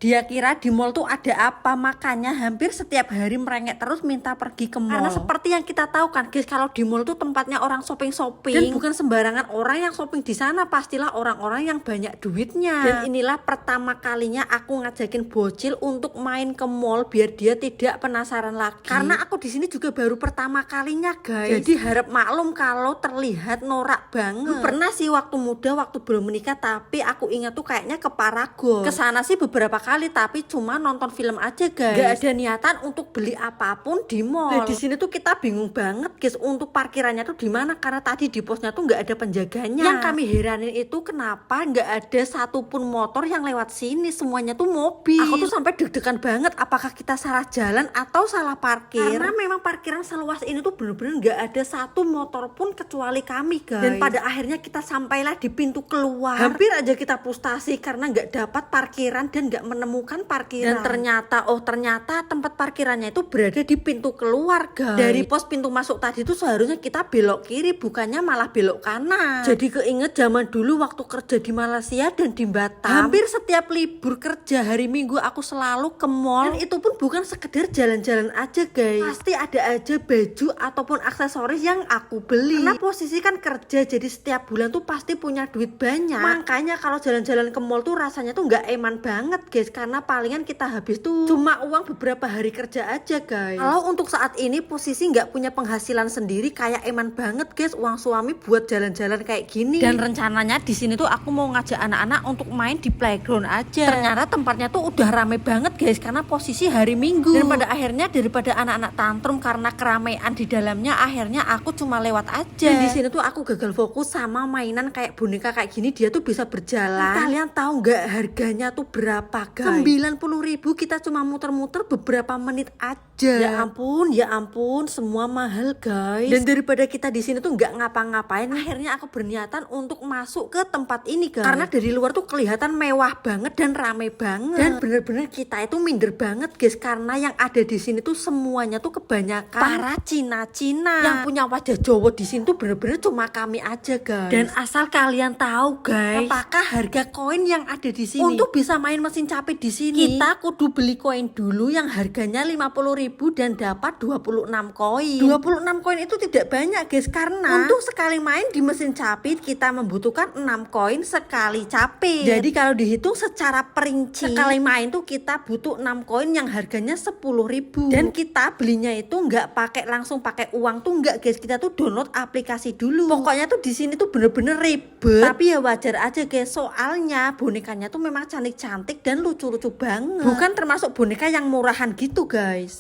Dia kira di mall tuh ada apa, makanya hampir setiap hari merengek terus minta pergi ke mall. Karena seperti yang kita tahu kan guys, kalau di mall tuh tempatnya orang shopping-shopping. Dan bukan sembarangan orang yang shopping di sana, pastilah orang-orang yang banyak duitnya. Dan inilah pertama kalinya aku ngajakin bocil untuk main ke mall biar dia tidak penasaran lagi. Karena aku di sini juga baru pertama kalinya guys. Jadi harap maklum kalau terlihat norak banget. Pernah sih waktu muda, waktu belum menikah, tapi aku ingat tuh kayaknya ke Paragon. Kesana sih beberapa kali, tapi cuma nonton film aja guys. Gak ada niatan untuk beli apapun di mall. Nah, di sini tuh kita bingung banget guys untuk parkirannya tuh di mana, karena tadi di posnya tuh nggak ada penjaganya. Yang kami heranin itu kenapa nggak ada satupun motor yang lewat sini, semuanya tuh mobil. Aku tuh sampai deg-degan banget, apakah kita salah jalan atau salah parkir? Karena memang parkiran seluas ini tuh bener-bener nggak ada satu motor pun kecuali kami guys. Dan pada akhirnya kita sampailah di pintu keluar. Hampir aja kita frustasi karena nggak dapat parkiran dan nggak menemukan parkiran. Dan ternyata tempat parkirannya itu berada di pintu keluar guys. Dari pos pintu masuk tadi tuh seharusnya kita belok kiri, bukannya malah belok kanan. Jadi keinget zaman dulu waktu kerja di Malaysia dan di Batam. Hampir setiap libur kerja hari Minggu aku selalu ke mall. Dan itu pun bukan sekedar jalan-jalan aja guys. Pasti ada aja baju ataupun aksesoris yang aku beli. Karena posisi kan kerja, jadi setiap bulan tuh pasti punya duit banyak. Makanya kalau jalan-jalan ke mall tuh rasanya tuh nggak eman banget guys, karena palingan kita habis tuh cuma uang beberapa hari kerja aja guys. Kalau untuk saat ini posisi nggak punya penghasilan sendiri, kayak eman banget guys uang suami buat jalan-jalan kayak gini. Dan rencananya di sini tuh aku mau ngajak anak-anak untuk main di playground aja. Ternyata tempatnya tuh udah rame banget guys, karena posisi hari Minggu. Dan pada akhirnya daripada anak-anak tantrum karena keramaian di dalamnya, akhirnya aku cuma lewat aja. Dan di sini tuh aku gagal fokus sama mainan kayak boneka kayak gini, dia tuh bisa berjalan. Kalian tahu nggak harganya tuh berapa guys? 90.000, kita cuma muter-muter beberapa menit aja. Ya ampun, semua mahal guys. Dan daripada kita di sini tuh nggak ngapa-ngapain, akhirnya aku berniatan untuk masuk ke tempat ini guys. Karena dari luar tuh kelihatan mewah banget dan rame banget. Dan bener-bener kita itu minder banget guys, karena yang ada di sini tuh semuanya tuh kebanyakan para Cina-Cina. Yang punya wajah Jawa di sini tuh bener-bener cuma kami aja guys. Dan asal kalian tahu guys, apakah harga koin yang ada di sini untuk bisa main mesin capit di sini, kita kudu beli koin dulu yang harganya 50.000 dan dapat 26 koin. 26 koin itu tidak banyak guys, karena untuk sekali main di mesin capit kita membutuhkan 6 koin sekali capit. Jadi kalau dihitung secara perinci, sekali main tuh kita butuh 6 koin yang harganya 10.000. Dan kita belinya itu nggak langsung pakai uang tuh nggak guys, kita tuh download aplikasi dulu. Pokoknya tuh di sini tuh bener-bener ribet. Tapi ya wajar aja guys, soalnya bonekanya tuh memang cantik-cantik dan lucu-lucu banget. Bukan termasuk boneka yang murahan gitu guys.